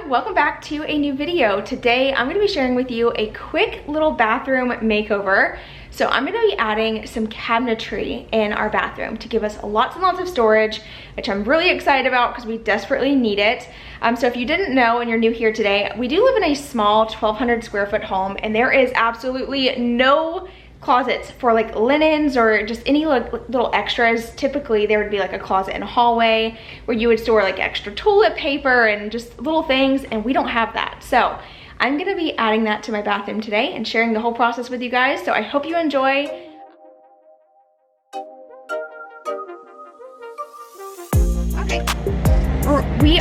everyone, welcome back to a new video. Today I'm going to be sharing with you a quick little bathroom makeover. So I'm going to be adding some cabinetry in our bathroom to give us lots and lots of storage, which I'm really excited about because we desperately need it. So if you didn't know and you're new here today, we do live in a small 1,200 square foot home, and there is absolutely no closets for like linens or just any little extras. Typically there would be like a closet in a hallway where you would store like extra toilet paper and just little things, and we don't have that. So I'm gonna be adding that to my bathroom today and sharing the whole process with you guys. So I hope you enjoy. Okay, we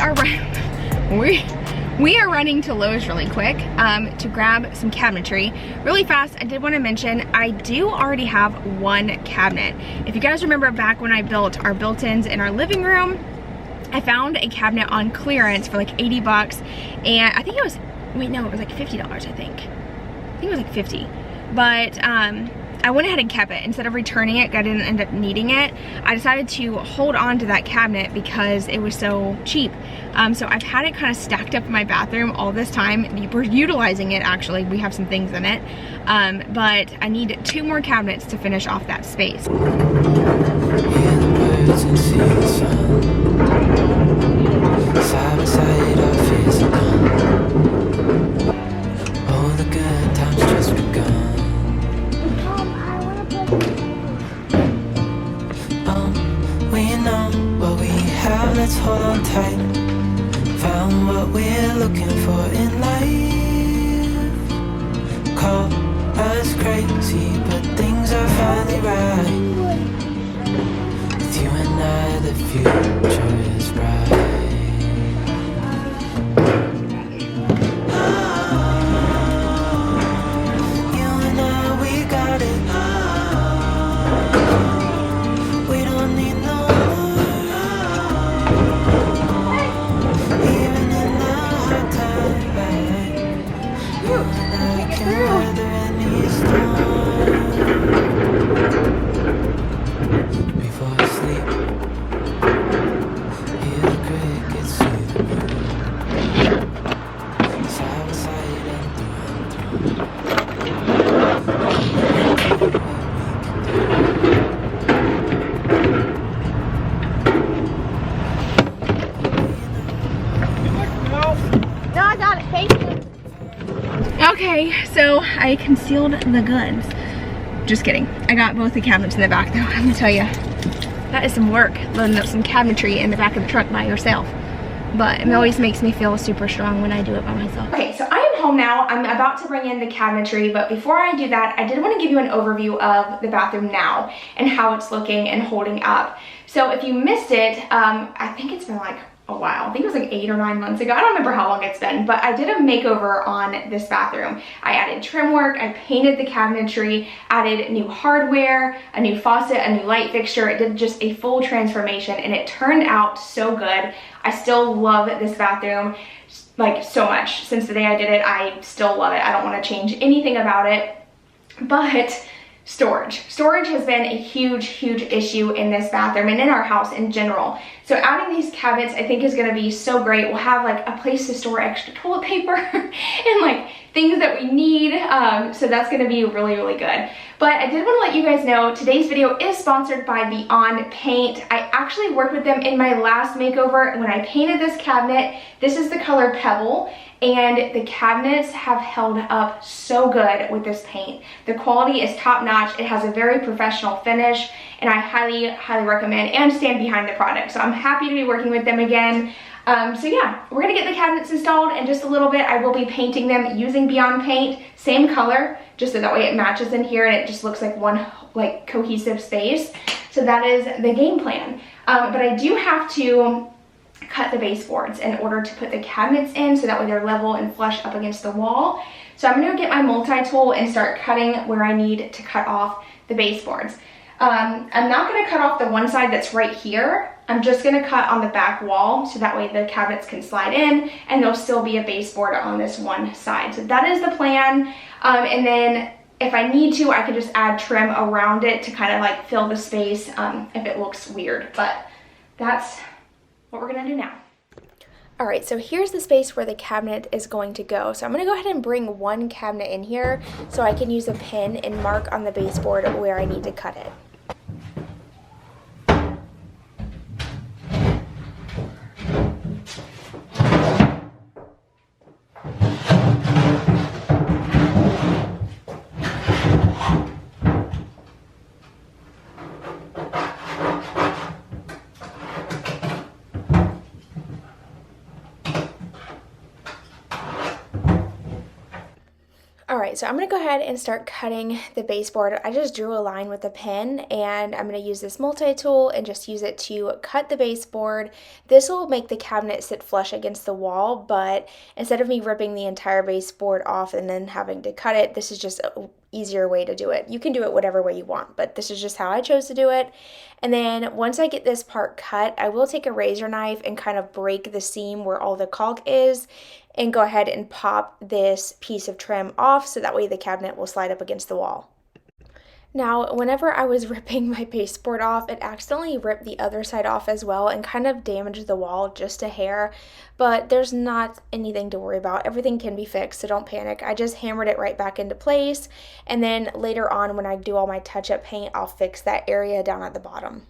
are running to Lowe's really quick to grab some cabinetry. Really fast, I did want to mention, I do already have one cabinet. If you guys remember back when I built our built-ins in our living room, I found a cabinet on clearance for like 80 bucks, and I think it was, wait, no, it was like $50, I think it was like 50. But I went ahead and kept it. Instead of returning it, I didn't end up needing it. I decided to hold on to that cabinet because it was so cheap. So I've had it kind of stacked up in my bathroom all this time. We're utilizing it, actually. We have some things in it. But I need 2 more cabinets to finish off that space. Let's hold on tight. Found what we're looking for in life. Call us crazy, but things are finally right. With you and I, the future is bright. You and I, we got it. We don't need no Okay, so I concealed the goods. Just kidding. I got both the cabinets in the back though. I'm gonna tell you, that is some work, loading up some cabinetry in the back of the truck by yourself. But it always makes me feel super strong when I do it by myself. Okay, so I am home now. I'm about to bring in the cabinetry, but before I do that, I did want to give you an overview of the bathroom now and how it's looking and holding up. So if you missed it, I think it's been like a while. I think it was like 8 or 9 months ago. I don't remember how long it's been, but I did a makeover on this bathroom. I added trim work, I painted the cabinetry, added new hardware, a new faucet, a new light fixture. It did just a full transformation, and it turned out so good. I still love this bathroom like so much. Since the day I did it, I still love it. I don't want to change anything about it. But storage has been a huge issue in this bathroom and in our house in general. So adding these cabinets I think is going to be so great. We'll have like a place to store extra toilet paper and like things that we need. So that's going to be really good. But I did want to let you guys know today's video is sponsored by Beyond Paint. I actually worked with them in my last makeover when I painted this cabinet. This is the color Pebble, and the cabinets have held up so good with this paint. The quality is top notch. It has a very professional finish, and I highly recommend and stand behind the product. So I'm happy to be working with them again. So yeah, we're gonna get the cabinets installed in just a little bit. I will be painting them using Beyond Paint, same color, just so that way it matches in here and it just looks like one like cohesive space. So that is the game plan. But I do have to cut the baseboards in order to put the cabinets in so that way they're level and flush up against the wall. So I'm gonna get my multi-tool and start cutting where I need to cut off the baseboards. I'm not gonna cut off the one side that's right here. I'm just gonna cut on the back wall so that way the cabinets can slide in and there'll still be a baseboard on this one side. So that is the plan. And then if I need to, I can just add trim around it to kind of like fill the space if it looks weird. But that's what we're gonna do now. All right, so here's the space where the cabinet is going to go. So I'm gonna go ahead and bring one cabinet in here so I can use a pin and mark on the baseboard where I need to cut it. Alright, so I'm going to go ahead and start cutting the baseboard. I just drew a line with a pen, and I'm going to use this multi-tool and just use it to cut the baseboard. This will make the cabinet sit flush against the wall, but instead of me ripping the entire baseboard off and then having to cut it, this is just an easier way to do it. You can do it whatever way you want, but this is just how I chose to do it. And then once I get this part cut, I will take a razor knife and kind of break the seam where all the caulk is, and go ahead and pop this piece of trim off so that way the cabinet will slide up against the wall. Now, whenever I was ripping my baseboard off, it accidentally ripped the other side off as well and kind of damaged the wall just a hair, but there's not anything to worry about. Everything can be fixed, so don't panic. I just hammered it right back into place, and then later on when I do all my touch-up paint, I'll fix that area down at the bottom.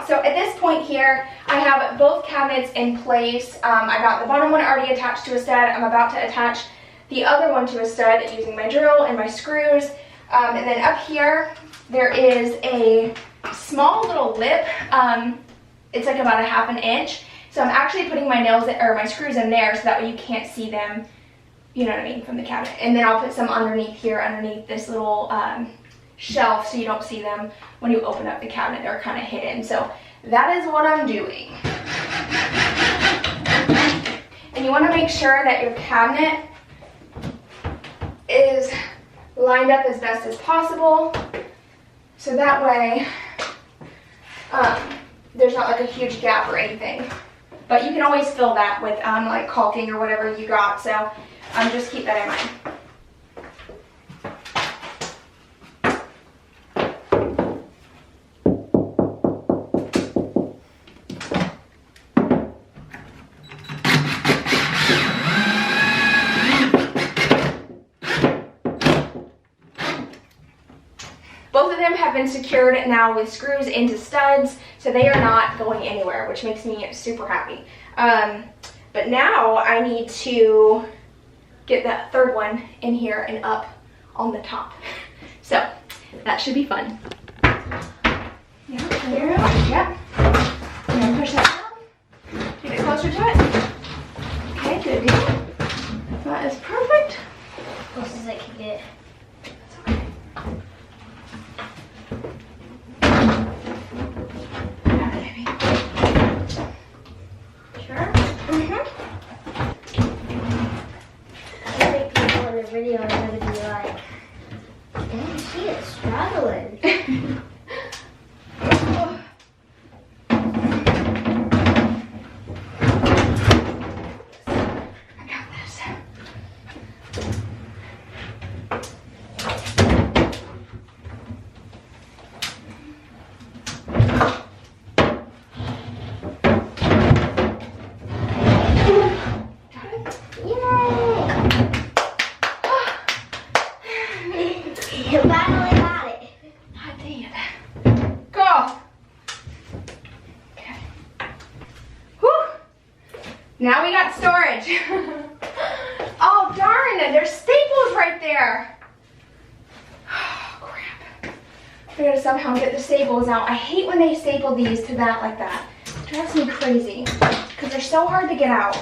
So at this point here, I have both cabinets in place. I got the bottom one already attached to a stud. I'm about to attach the other one to a stud using my drill and my screws. And then up here, there is a small little lip. It's like about 1/2 inch. So I'm actually putting my nails or my screws in there so that way you can't see them, you know what I mean, from the cabinet. And then I'll put some underneath here, underneath this little shelf, so you don't see them when you open up the cabinet. They're kind of hidden. So that is what I'm doing. And you want to make sure that your cabinet is lined up as best as possible, so that way there's not like a huge gap or anything. But you can always fill that with like caulking or whatever you got, so just keep that in mind. Both of them have been secured now with screws into studs, so they are not going anywhere, which makes me super happy. But now I need to get that third one in here and up on the top. So that should be fun. Yeah, there we go. Yep. I'm gonna push that down. Get it closer to it. Okay, good deal. That is perfect. Close as I can get. Video, I'm gonna be like, dang, she is struggling. I got this. You finally got it. I did. Go. Okay. Whew. Now we got storage. Oh darn it! There's staples right there. I gotta somehow get the staples out. I hate when they staple these to that like that. It drives me crazy because they're so hard to get out.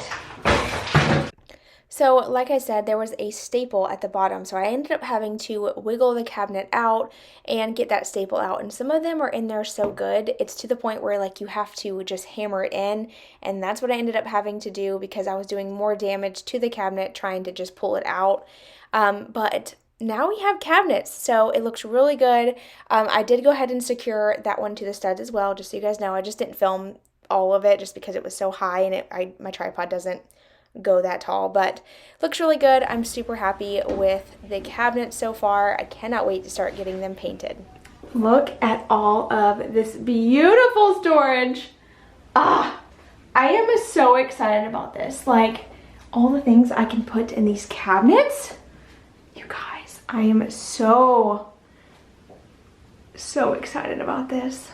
So like I said, there was a staple at the bottom, so I ended up having to wiggle the cabinet out and get that staple out, and some of them are in there so good, it's to the point where like you have to just hammer it in, and that's what I ended up having to do because I was doing more damage to the cabinet trying to just pull it out. But now we have cabinets, so it looks really good. I did go ahead and secure that one to the studs as well, just so you guys know. I just didn't film all of it just because it was so high and my tripod doesn't go that tall, but looks really good. I'm super happy with the cabinets so far. I cannot wait to start getting them painted. Look at all of this beautiful storage. I am so excited about this. Like all the things I can put in these cabinets. You guys, I am so excited about this.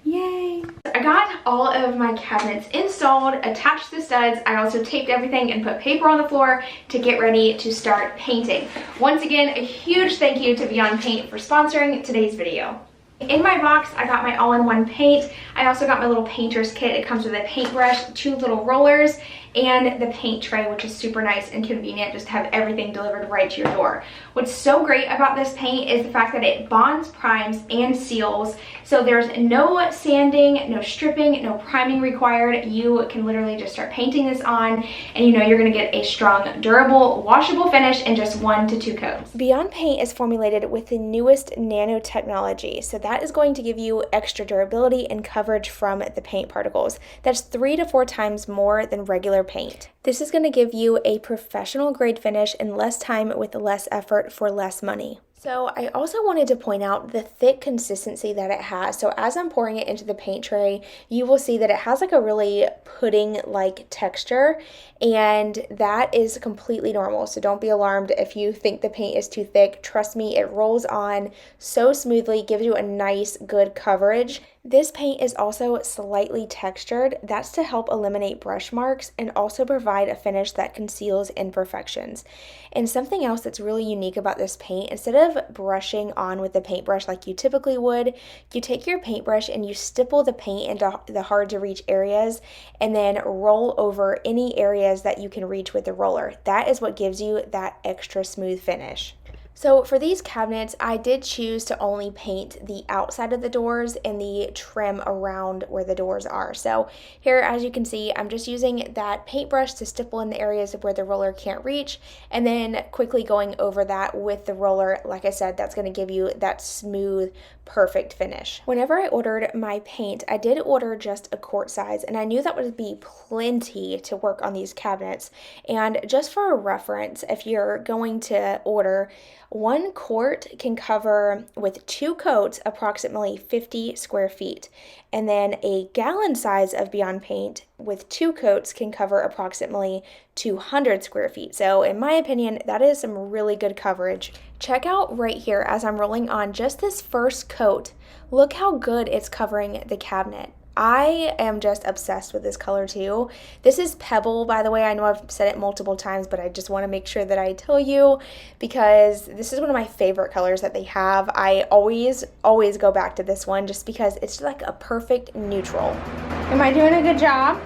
Yay! I got all of my cabinets installed, attached the studs. I also taped everything and put paper on the floor to get ready to start painting. Once again, a huge thank you to Beyond Paint for sponsoring today's video. In my box, I got my all-in-one paint. I also got my little painter's kit. It comes with a paintbrush, 2 little rollers, and the paint tray, which is super nice and convenient just to have everything delivered right to your door. What's so great about this paint is the fact that it bonds, primes, and seals. So there's no sanding, no stripping, no priming required. You can literally just start painting this on, and you know you're gonna get a strong, durable, washable finish in just 1 to 2 coats. Beyond Paint is formulated with the newest nanotechnology, so that is going to give you extra durability and coverage from the paint particles. That's 3 to 4 times more than regular paint. This is going to give you a professional grade finish in less time with less effort for less money. So I also wanted to point out the thick consistency that it has. So as I'm pouring it into the paint tray, you will see that it has like a really pudding-like texture, and that is completely normal. So don't be alarmed if you think the paint is too thick. Trust me, it rolls on so smoothly, gives you a nice, good coverage. This paint is also slightly textured. That's to help eliminate brush marks and also provide a finish that conceals imperfections. And something else that's really unique about this paint, instead of brushing on with the paintbrush like you typically would, you take your paintbrush and you stipple the paint into the hard to reach areas and then roll over any areas that you can reach with the roller. That is what gives you that extra smooth finish. So for these cabinets, I did choose to only paint the outside of the doors and the trim around where the doors are. So here, as you can see, I'm just using that paintbrush to stipple in the areas of where the roller can't reach, and then quickly going over that with the roller. Like I said, that's going to give you that smooth, perfect finish. Whenever I ordered my paint, I did order just a quart size, and I knew that would be plenty to work on these cabinets. And just for a reference, if you're going to order, 1 quart can cover, with 2 coats, approximately 50 square feet. And then a gallon size of Beyond Paint with 2 coats can cover approximately 200 square feet. So in my opinion, that is some really good coverage. Check out right here as I'm rolling on just this first coat. Look how good it's covering the cabinet. I am just obsessed with this color too. This is Pebble, by the way. I know I've said it multiple times, but I just want to make sure that I tell you because this is one of my favorite colors that they have. I always go back to this one just because it's like a perfect neutral. Am I doing a good job?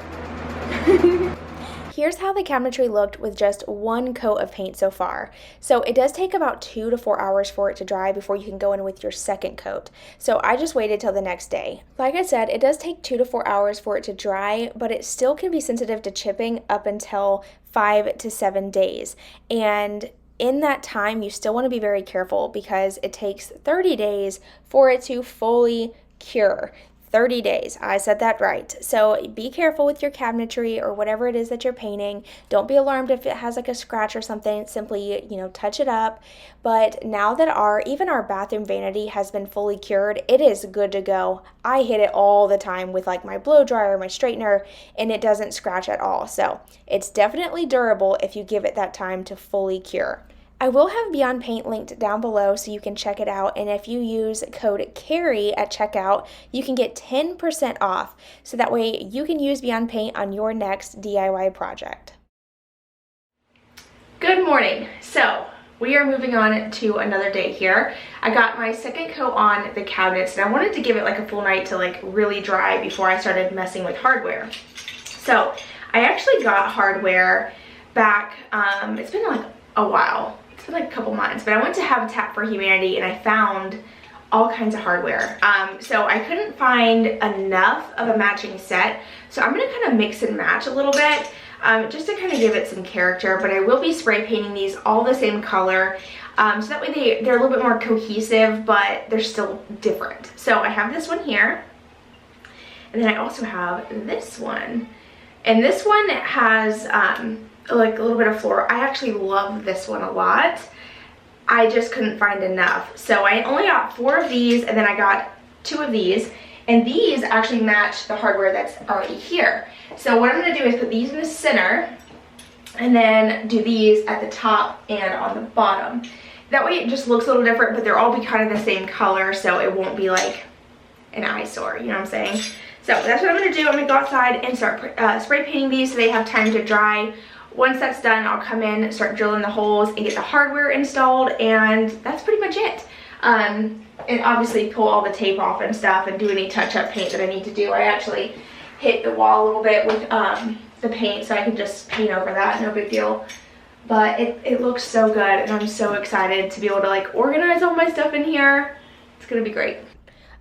Here's how the cabinetry looked with just 1 coat of paint so far. So it does take about 2 to 4 hours for it to dry before you can go in with your second coat. So I just waited till the next day. Like I said, it does take 2 to 4 hours for it to dry, but it still can be sensitive to chipping up until 5 to 7 days. And in that time, you still want to be very careful because it takes 30 days for it to fully cure. 30 days. I said that right. So be careful with your cabinetry or whatever it is that you're painting. Don't be alarmed if it has like a scratch or something. Simply, touch it up. But now that even our bathroom vanity has been fully cured, it is good to go. I hit it all the time with like my blow dryer, my straightener, and it doesn't scratch at all. So it's definitely durable if you give it that time to fully cure. I will have Beyond Paint linked down below so you can check it out, and if you use code Karrie at checkout, you can get 10% off, so that way you can use Beyond Paint on your next DIY project. Good morning. So we are moving on to another day here. I got my second coat on the cabinets, and I wanted to give it like a full night to like really dry before I started messing with hardware. So I actually got hardware back, it's been like a while. It's been like a couple months, but I went to Habitat for Humanity and I found all kinds of hardware. So I couldn't find enough of a matching set. So I'm gonna kind of mix and match a little bit. Just to kind of give it some character, but I will be spray painting these all the same color, so that way they're a little bit more cohesive, but they're still different. So I have this one here, and then I also have this one, and this one has like a little bit of floral. I actually love this one a lot. I just couldn't find enough, so I only got 4 of these, and then I got 2 of these. And these actually match the hardware that's already here. So what I'm gonna do is put these in the center and then do these at the top and on the bottom. That way it just looks a little different, but they'll all be kind of the same color, so it won't be like an eyesore, you know what I'm saying? So that's what I'm gonna do. I'm gonna go outside and start spray painting these so they have time to dry. Once that's done, I'll come in, start drilling the holes and get the hardware installed, and that's pretty much it. And obviously pull all the tape off and stuff and do any touch-up paint that I need to do. I actually hit the wall a little bit with the paint, so I can just paint over that, no big deal. But it looks so good, and I'm so excited to be able to like organize all my stuff in here. It's gonna be great.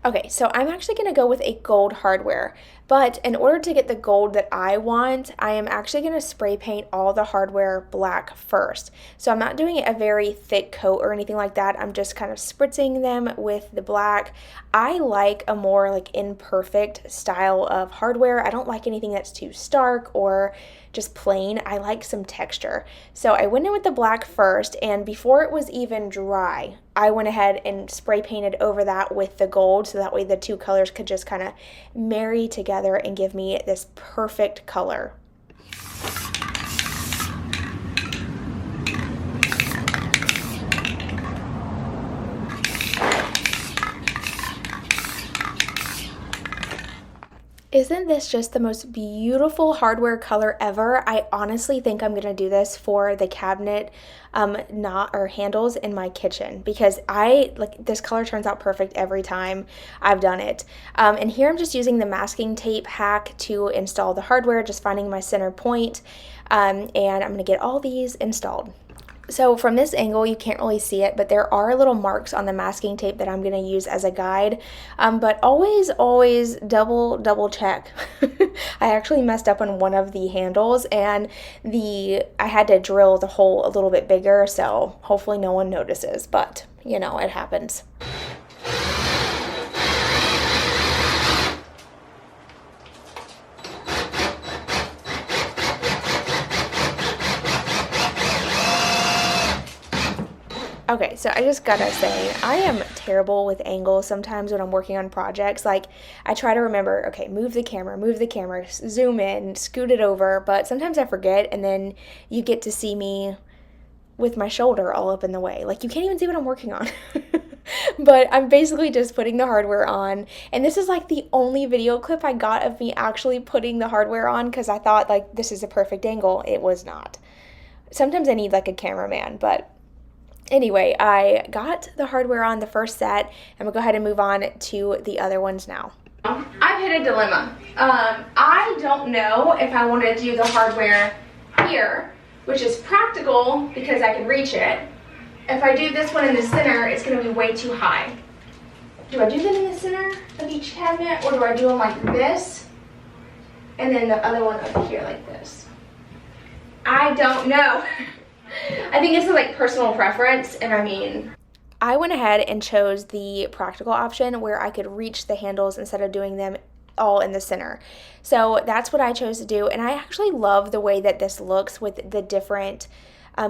Okay, so I'm actually gonna go with a gold hardware, but in order to get the gold that I want, I am actually gonna spray paint all the hardware black first. So I'm not doing a very thick coat or anything like that. I'm just kind of spritzing them with the black. I like a more like imperfect style of hardware. I don't like anything that's too stark or just plain. I like some texture. So I went in with the black first, and before it was even dry, I went ahead and spray painted over that with the gold, so that way the 2 colors could just kind of marry together and give me this perfect color. Isn't this just the most beautiful hardware color ever? I honestly think I'm going to do this for the cabinet handles in my kitchen, because this color turns out perfect every time I've done it. And here I'm just using the masking tape hack to install the hardware, just finding my center point, and I'm going to get all these installed. So from this angle, you can't really see it, but there are little marks on the masking tape that I'm going to use as a guide. But always double check. I actually messed up on one of the handles, and I had to drill the hole a little bit bigger, so hopefully no one notices, but you know, it happens. Okay, so I just gotta say, I am terrible with angles sometimes when I'm working on projects. Like, I try to remember, okay, move the camera, zoom in, scoot it over, but sometimes I forget, and then you get to see me with my shoulder all up in the way. Like, you can't even see what I'm working on. But I'm basically just putting the hardware on, and this is like the only video clip I got of me actually putting the hardware on, because I thought, like, this is a perfect angle. It was not. Sometimes I need, like, a cameraman, but anyway, I got the hardware on the first set. I'm gonna go ahead and move on to the other ones now. I've hit a dilemma. I don't know if I want to do the hardware here, which is practical because I can reach it. If I do this one in the center, it's going to be way too high. Do I do them in the center of each cabinet, or do I do them like this, and then the other one over here like this? I don't know. I think it's like personal preference, and I mean, I went ahead and chose the practical option where I could reach the handles instead of doing them all in the center. So that's what I chose to do, and I actually love the way that this looks with the different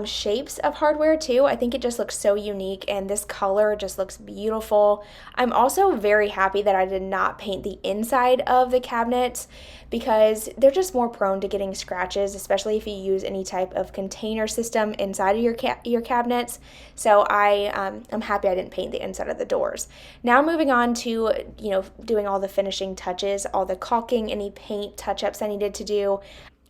shapes of hardware too. I think it just looks so unique, and this color just looks beautiful. I'm also very happy that I did not paint the inside of the cabinets, because they're just more prone to getting scratches, especially if you use any type of container system inside of your cabinets. So I'm happy I didn't paint the inside of the doors. Now moving on to, doing all the finishing touches, all the caulking, any paint touch-ups I needed to do.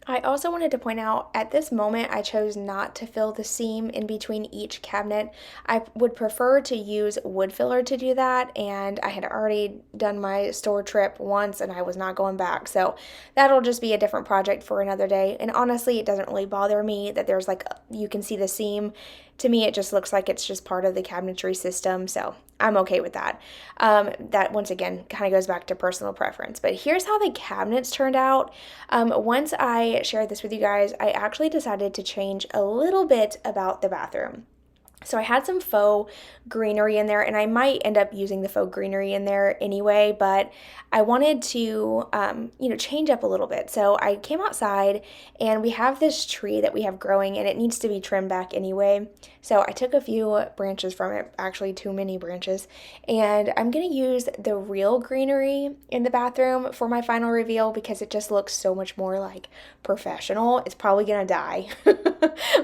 I also wanted to point out, at this moment, I chose not to fill the seam in between each cabinet. I would prefer to use wood filler to do that, and I had already done my store trip once and I was not going back. So that'll just be a different project for another day. And honestly, it doesn't really bother me that there's like, you can see the seam. To me, it just looks like it's just part of the cabinetry system, so I'm okay with that. That, once again, kind of goes back to personal preference. But here's how the cabinets turned out. Once I shared this with you guys, I actually decided to change a little bit about the bathroom. So I had some faux greenery in there, and I might end up using the faux greenery in there anyway, but I wanted to, change up a little bit. So I came outside, and we have this tree that we have growing, and it needs to be trimmed back anyway. So I took a few branches from it, actually too many branches, and I'm going to use the real greenery in the bathroom for my final reveal because it just looks so much more like professional. It's probably going to die,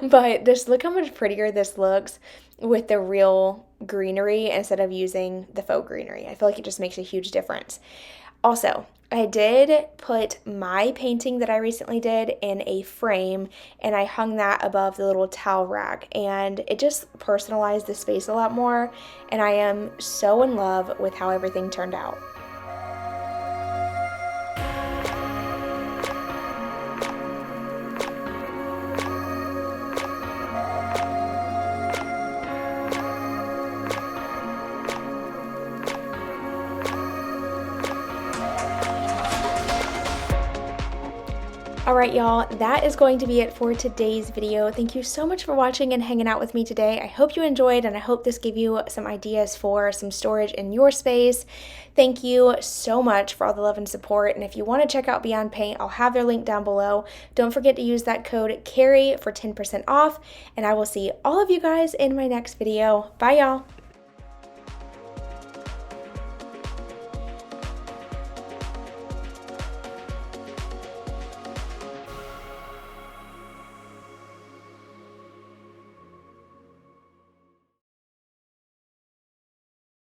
but just look how much prettier this looks with the real greenery instead of using the faux greenery. I feel like it just makes a huge difference. Also, I did put my painting that I recently did in a frame, and I hung that above the little towel rack, and it just personalized the space a lot more, and I am so in love with how everything turned out. Alright y'all, that is going to be it for today's video. Thank you so much for watching and hanging out with me today. I hope you enjoyed, and I hope this gave you some ideas for some storage in your space. Thank you so much for all the love and support, and if you want to check out Beyond Paint, I'll have their link down below. Don't forget to use that code Karrie for 10% off, and I will see all of you guys in my next video. Bye y'all!